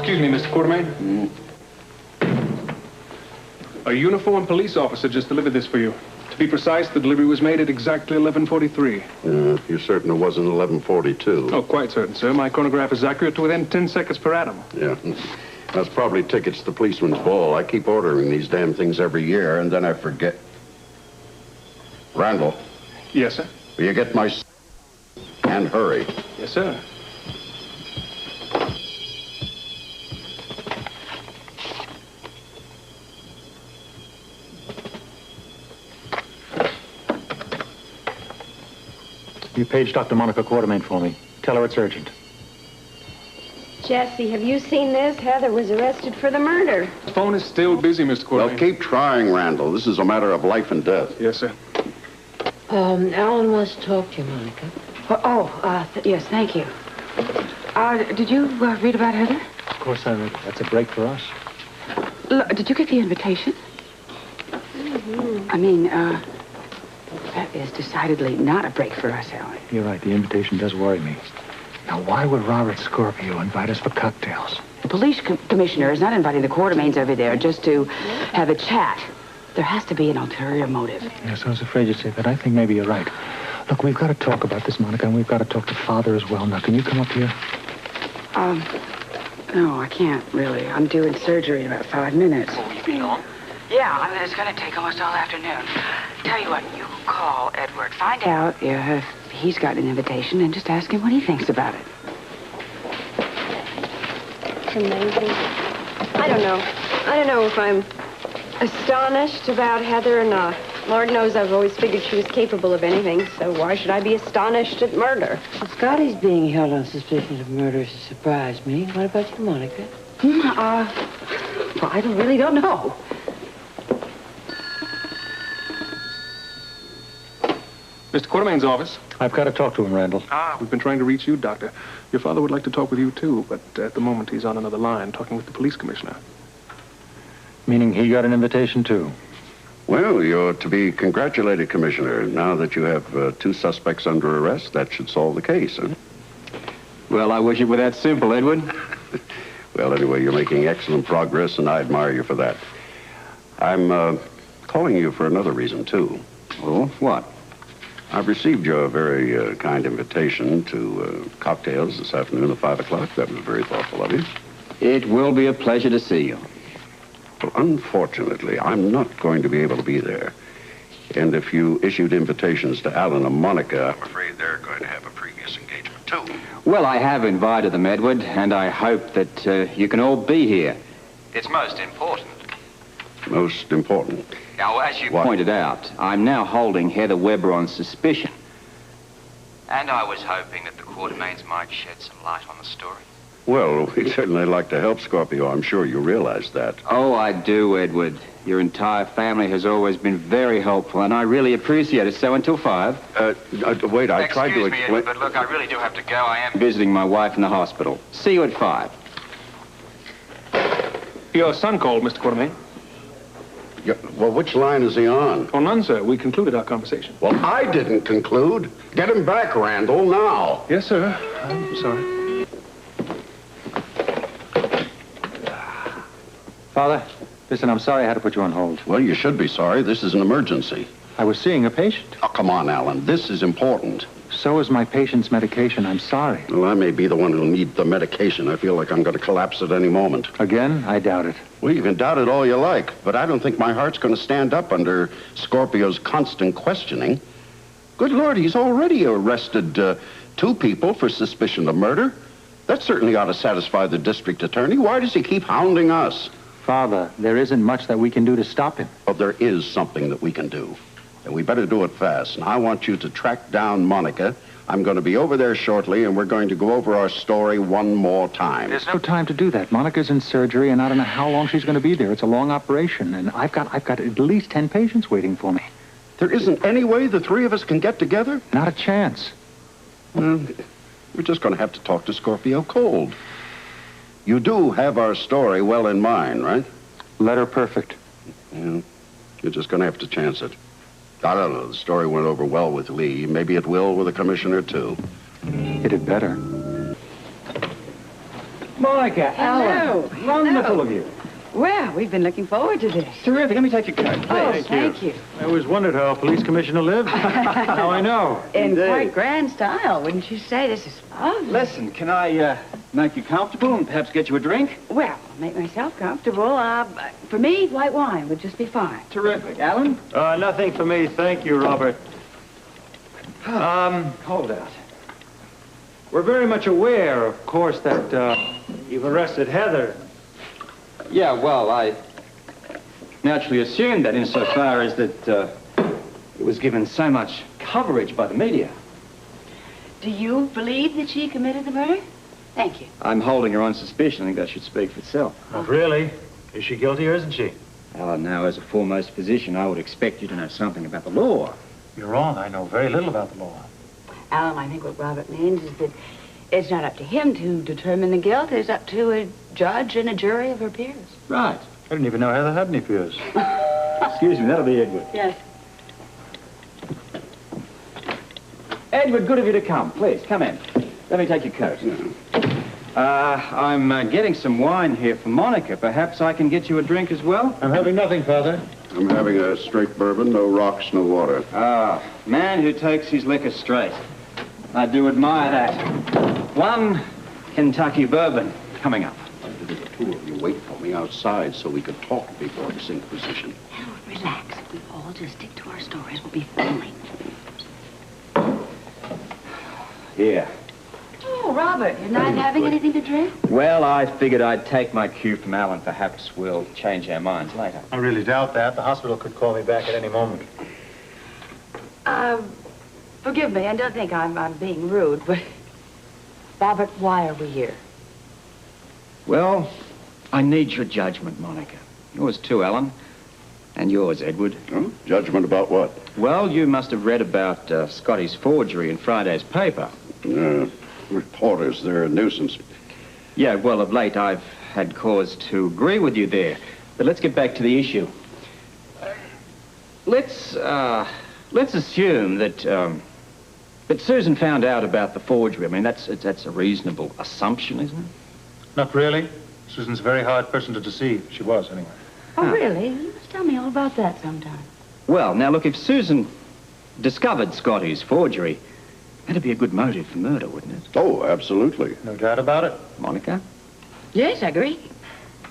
Excuse me, Mr. Quartermain. A uniformed police officer just delivered this for you. To be precise, the delivery was made at exactly 11:43. You're certain it wasn't 11:42? Oh, quite certain, sir. My chronograph is accurate to within 10 seconds per atom. Yeah. That's probably tickets to the policeman's ball. I keep ordering these damn things every year, and then I forget. Randall. Yes, sir. Will you get my... and hurry. Yes, sir. You page Dr. Monica Quartermain for me. Tell her it's urgent. Jesse, have you seen this? Heather was arrested for the murder. The phone is still busy, Mr. Quartermain. Well, keep trying, Randall. This is a matter of life and death. Yes, sir. Alan wants to talk to you, Monica. Yes, thank you. Did you read about Heather? Of course I read it. That's a break for us. Did you get the invitation? Mm-hmm. I mean, that is decidedly not a break for us, Alan. You're right. The invitation does worry me. Now, why would Robert Scorpio invite us for cocktails? The police commissioner is not inviting the Quartermains over there just to have a chat. There has to be an ulterior motive. Yes, I was afraid you'd say that. I think maybe you're right. Look, we've got to talk about this, Monica, and we've got to talk to Father as well. Now, can you come up here? No, I can't, really. I'm due in surgery in about 5 minutes. Oh, you mean long? Yeah, I mean, it's going to take almost all afternoon. Tell you what, you call Edward. Find out if he's got an invitation and just ask him what he thinks about it. It's amazing. I don't know if I'm astonished about Heather or not. Lord knows I've always figured she was capable of anything, so why should I be astonished at murder? Well, Scotty's being held on suspicion of murder has surprised me. What about you, Monica? Well, I really don't know. Mr. Quartermain's office. I've got to talk to him, Randall. We've been trying to reach you, Doctor. Your father would like to talk with you, too, but at the moment he's on another line talking with the police commissioner. Meaning he got an invitation, too? Well, you're to be congratulated, Commissioner. Now that you have 2 suspects under arrest, that should solve the case, huh? Well, I wish it were that simple, Edward. Well, anyway, you're making excellent progress, and I admire you for that. I'm calling you for another reason, too. Oh, what? I've received your very kind invitation to cocktails this afternoon at 5 o'clock. That was very thoughtful of you. It will be a pleasure to see you. Well, unfortunately, I'm not going to be able to be there. And if you issued invitations to Alan and Monica, I'm afraid they're going to have a previous engagement, too. Well, I have invited them, Edward, and I hope that you can all be here. It's most important. Most important. Now, as you pointed out, I'm now holding Heather Weber on suspicion. And I was hoping that the Quartermains might shed some light on the story. Well, we'd certainly like to help, Scorpio. I'm sure you realize that. Oh, I do, Edward. Your entire family has always been very helpful, and I really appreciate it. So until 5. Wait, I tried to explain. Excuse me, Edward, but look, I really do have to go. I am visiting my wife in the hospital. See you at 5. Your son called, Mr. Quartermain. Yeah, well, which line is he on? Oh, none, sir. We concluded our conversation. Well, I didn't conclude. Get him back, Randall, now. Yes, sir. I'm sorry. Father, listen, I'm sorry I had to put you on hold. Well, you should be sorry. This is an emergency. I was seeing a patient. Oh, come on, Alan. This is important. So is my patient's medication. I'm sorry. Well, I may be the one who'll need the medication. I feel like I'm going to collapse at any moment. Again? I doubt it. Well, you can doubt it all you like, but I don't think my heart's going to stand up under Scorpio's constant questioning. Good Lord, he's already arrested 2 people for suspicion of murder. That certainly ought to satisfy the district attorney. Why does he keep hounding us? Father, there isn't much that we can do to stop him. Well, there is something that we can do. And we better do it fast. And I want you to track down Monica. I'm going to be over there shortly, and we're going to go over our story one more time. There's no time to do that. Monica's in surgery, and I don't know how long she's going to be there. It's a long operation, and I've got at least 10 patients waiting for me. There isn't any way the 3 of us can get together? Not a chance. Well, we're just going to have to talk to Scorpio cold. You do have our story well in mind, right? Letter perfect. Yeah. You're just going to have to chance it. I don't know. The story went over well with Lee. Maybe it will with the commissioner, too. It had better. Monica, Hello. Alan. Wonderful of you. Well, we've been looking forward to this. Terrific. Let me take your coat, please. Oh, thank you. I always wondered how a police commissioner lived. Now I know. In quite grand style, wouldn't you say? This is fun. Listen, can I make you comfortable and perhaps get you a drink? Well, I'll make myself comfortable. For me, white wine would just be fine. Terrific. Alan? Nothing for me, thank you, Robert. Hold out. We're very much aware, of course, that you've arrested Heather. Yeah, well, I naturally assumed that insofar as that it was given so much coverage by the media. Do you believe that she committed the murder? Thank you. I'm holding her on suspicion. I think that should speak for itself. Not really. Is she guilty or isn't she? Alan, now, as a foremost physician, I would expect you to know something about the law. You're wrong. I know very little about the law. Alan, I think what Robert means is that it's not up to him to determine the guilt. It's up to a judge and a jury of her peers. Right. I didn't even know Heather had any peers. Excuse me, that'll be Edward. Yes. Edward, good of you to come. Please, come in. Let me take your coat. I'm getting some wine here for Monica. Perhaps I can get you a drink as well? I'm having nothing, Father. I'm having a straight bourbon, no rocks, no water. Ah, man who takes his liquor straight. I do admire that. One Kentucky bourbon coming up. The two of you wait for me outside so we could talk before we sink position. Now, relax. If we all just stick to our stories, we'll be fine. Here. Oh, Robert, you're not having anything to drink? Well, I figured I'd take my cue from Alan. Perhaps we'll change our minds later. I really doubt that. The hospital could call me back at any moment. Forgive me, I don't think I'm being rude, but... Robert, why are we here? Well, I need your judgment, Monica. Yours too, Alan. And yours, Edward. Huh? Judgment about what? Well, you must have read about Scotty's forgery in Friday's paper. Reporters, they're a nuisance. Yeah, well, of late I've had cause to agree with you there. But let's get back to the issue. Let's assume that Susan found out about the forgery. I mean, that's a reasonable assumption, isn't it? Not really. Susan's a very hard person to deceive. She was, anyway. Oh, really? You must tell me all about that sometime. Well, now, look, if Susan discovered Scotty's forgery, that'd be a good motive for murder, wouldn't it? Oh, absolutely. No doubt about it. Monica? Yes, I agree.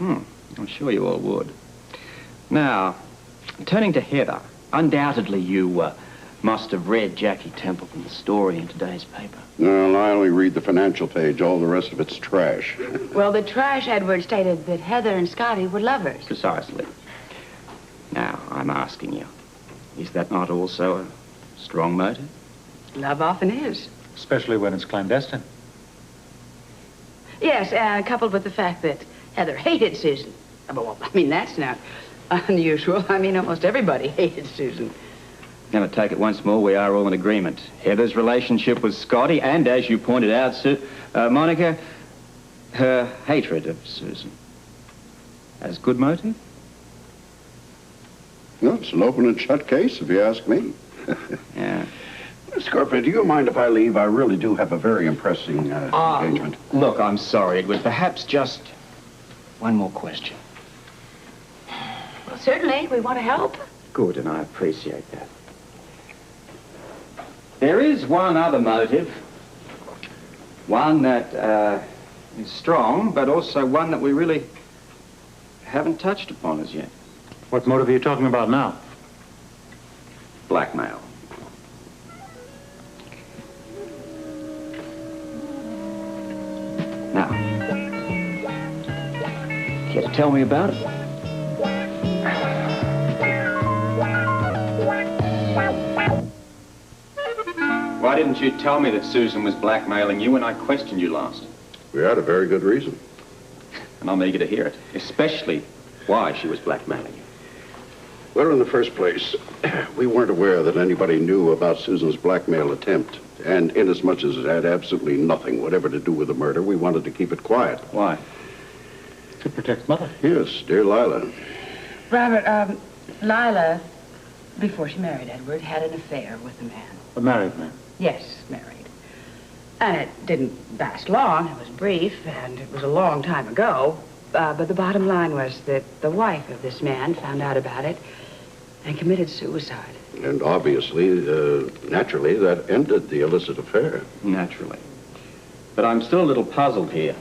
I'm sure you all would. Now, turning to Heather, undoubtedly you must have read Jackie Templeton's story in today's paper. Well, I only read the financial page. All the rest of it's trash. Well, the trash Edward stated that Heather and Scotty were lovers. Precisely. Now, I'm asking you, is that not also a strong motive? Love often is. Especially when it's clandestine. Yes, coupled with the fact that Heather hated Susan. Well, I mean, that's not unusual. I mean, almost everybody hated Susan. Now, to take it once more, we are all in agreement. Heather's relationship with Scotty, and as you pointed out, Monica, her hatred of Susan. As good motive? Well, it's an open and shut case, if you ask me. Yeah. Scorpio, do you mind if I leave? I really do have a very impressing engagement. Look, I'm sorry, Edward. Perhaps just one more question. Well, certainly, we want to help. Good, and I appreciate that. There is one other motive. One that is strong, but also one that we really haven't touched upon as yet. What motive are you talking about now? Blackmail. Now, care to tell me about it? Why didn't you tell me that Susan was blackmailing you when I questioned you last? We had a very good reason. And I'm eager to hear it, especially why she was blackmailing you. Well, in the first place, we weren't aware that anybody knew about Susan's blackmail attempt. And inasmuch as it had absolutely nothing whatever to do with the murder, we wanted to keep it quiet. Why? To protect Mother. Yes, dear Lila. Robert, Lila, before she married Edward, had an affair with a man. A married man. Yes, married. And it didn't last long. It was brief, and it was a long time ago. But the bottom line was that the wife of this man found out about it and committed suicide. And obviously, naturally, that ended the illicit affair. Naturally. But I'm still a little puzzled here.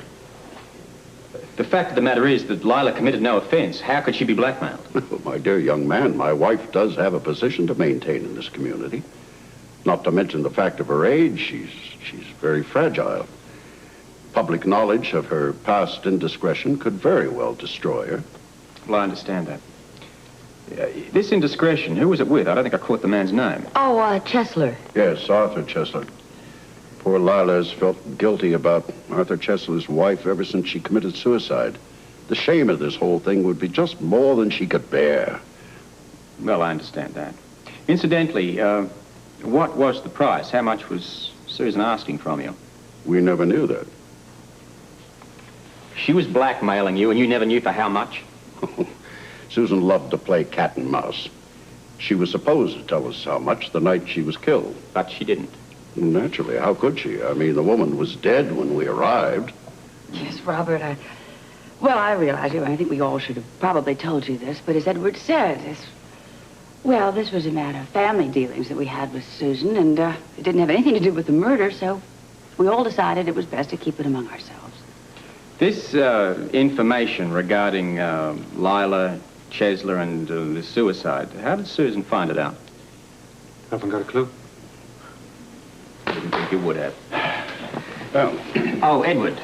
The fact of the matter is that Lila committed no offense. How could she be blackmailed? Well, my dear young man, my wife does have a position to maintain in this community. Not to mention the fact of her age, she's very fragile. Public knowledge of her past indiscretion could very well destroy her. Well, I understand that. This indiscretion, who was it with? I don't think I caught the man's name. Oh, Chesler. Yes, Arthur Chesler. Poor Lila has felt guilty about Arthur Chesler's wife ever since she committed suicide. The shame of this whole thing would be just more than she could bear. Well, I understand that. Incidentally, what was the price? How much was Susan asking from you? We never knew that. She was blackmailing you, and you never knew for how much? Susan loved to play cat and mouse. She was supposed to tell us how much the night she was killed. But she didn't. Naturally, how could she? I mean, the woman was dead when we arrived. Yes, Robert, I realize it. I think we all should have probably told you this, but as Edward said, this was a matter of family dealings that we had with Susan, and it didn't have anything to do with the murder, so we all decided it was best to keep it among ourselves. This information regarding Lila, Chesler, and the suicide, how did Susan find it out? Haven't got a clue. Didn't think you would have. Well, Oh, Edward.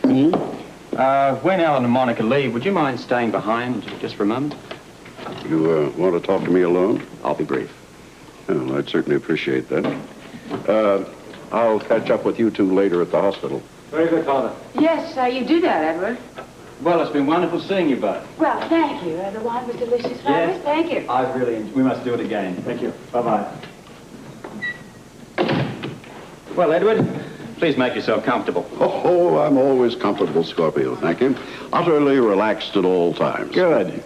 When Alan and Monica leave, would you mind staying behind just for a moment? you want to talk to me alone? I'll be brief. Well, I'd certainly appreciate that. I'll catch up with you two later at the hospital. Very good, Father. Yes, you do that, Edward. Well, it's been wonderful seeing you both. Well, thank you. The wine was delicious, Robert. Yes. Thank you. I've really enjoyed. We must do it again. Thank you. Bye-bye. Well, Edward, please make yourself comfortable. Oh, I'm always comfortable, Scorpio, thank you. Utterly relaxed at all times. Good.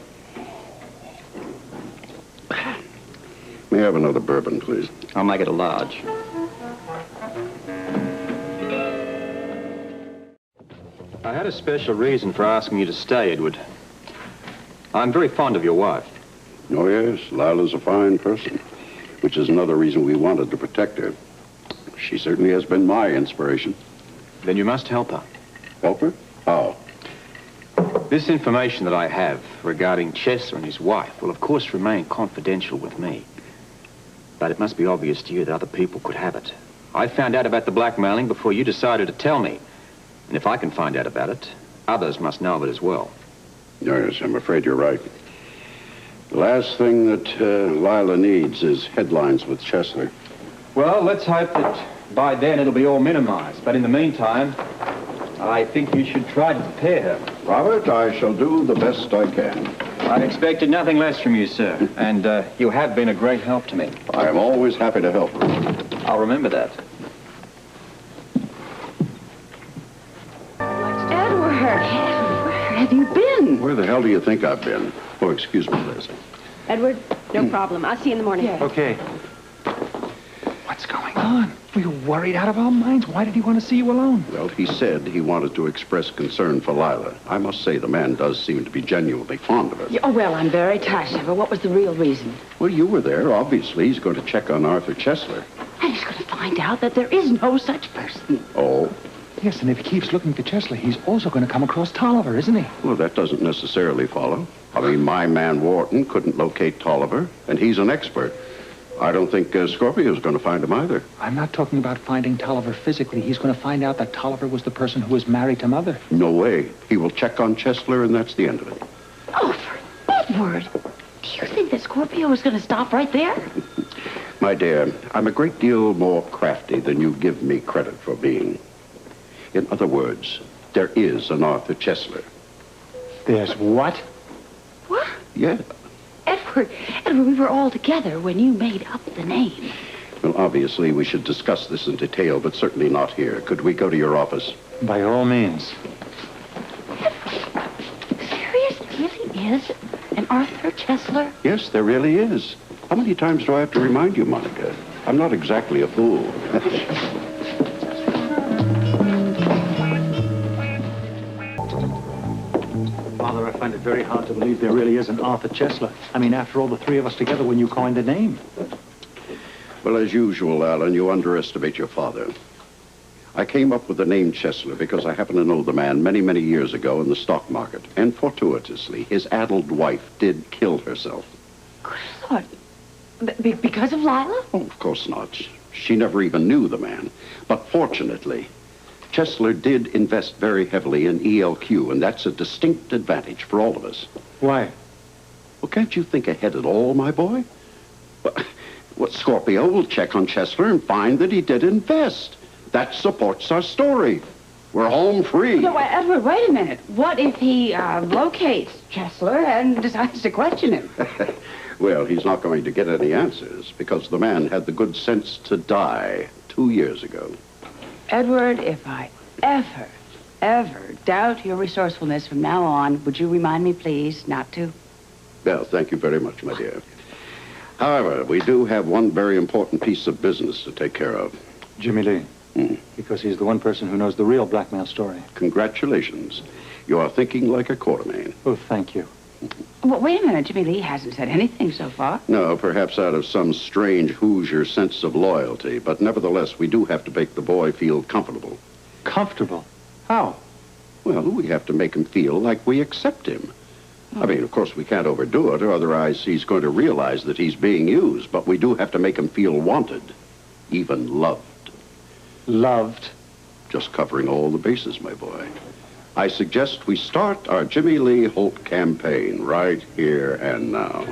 May I have another bourbon, please? I'll make it a large. I had a special reason for asking you to stay, Edward. I'm very fond of your wife. Oh, yes, Lila's a fine person, which is another reason we wanted to protect her. She certainly has been my inspiration. Then you must help her. Help her? How? This information that I have regarding Chesler and his wife will, of course, remain confidential with me. But it must be obvious to you that other people could have it. I found out about the blackmailing before you decided to tell me. And if I can find out about it, others must know of it as well. Yes, I'm afraid you're right. The last thing that Lila needs is headlines with Chesler. Well, let's hope that by then it'll be all minimized. But in the meantime, I think you should try to prepare her. Robert, I shall do the best I can. I expected nothing less from you, sir. And you have been a great help to me. I am always happy to help her. I'll remember that. Edward, where have you been? Where the hell do you think I've been? Oh, excuse me, Liz. Edward, no problem. I'll see you in the morning. Yeah. Okay. What's going on? We were worried out of our minds. Why did he want to see you alone? Well, he said he wanted to express concern for Lila. I must say the man does seem to be genuinely fond of her. Oh, well, I'm very touched, but what was the real reason? Well, you were there. Obviously, he's going to check on Arthur Chesler. And he's going to find out that there is no such person. Oh? Yes, and if he keeps looking for Chesler, he's also going to come across Tolliver, isn't he? Well, that doesn't necessarily follow. I mean, my man Wharton couldn't locate Tolliver, and he's an expert. I don't think Scorpio's going to find him either. I'm not talking about finding Tolliver physically. He's going to find out that Tolliver was the person who was married to Mother. No way. He will check on Chesler, and that's the end of it. Oh, for Edward, do you think that Scorpio is going to stop right there? My dear, I'm a great deal more crafty than you give me credit for being. In other words, there is an Arthur Chesler. There's what? What? Yeah. Edward, we were all together when you made up the name. Well, obviously, we should discuss this in detail, but certainly not here. Could we go to your office? By all means. Serious? There really is an Arthur Chesler? Yes, there really is. How many times do I have to remind you, Monica? I'm not exactly a fool. Father, I find it very hard to believe there really is an Arthur Chesler. I mean, after all, the three of us together when you coined the name. Well, as usual, Alan, you underestimate your father. I came up with the name Chesler because I happen to know the man many, many years ago in the stock market. And fortuitously, his addled wife did kill herself. Good Lord. Because of Lila? Oh, of course not. She never even knew the man. But fortunately, Chesler did invest very heavily in ELQ, and that's a distinct advantage for all of us. Why? Well, can't you think ahead at all, my boy? Well, Scorpio will check on Chesler and find that he did invest. That supports our story. We're home free. No, Edward, wait a minute. What if he locates Chesler and decides to question him? Well, he's not going to get any answers because the man had the good sense to die 2 years ago. Edward, if I ever doubt your resourcefulness from now on, would you remind me, please, not to? Well, thank you very much, my dear. However, we do have one very important piece of business to take care of. Jimmy Lee. Because he's the one person who knows the real blackmail story. Congratulations. You are thinking like a Quartermain. Oh, thank you. Well, wait a minute. Jimmy Lee hasn't said anything so far. No, perhaps out of some strange Hoosier sense of loyalty, but nevertheless, we do have to make the boy feel comfortable. Comfortable? How? Well, we have to make him feel like we accept him. I mean, of course, we can't overdo it, or otherwise he's going to realize that he's being used, but we do have to make him feel wanted, even loved. Loved? Just covering all the bases, my boy. I suggest we start our Jimmy Lee Holt campaign right here and now.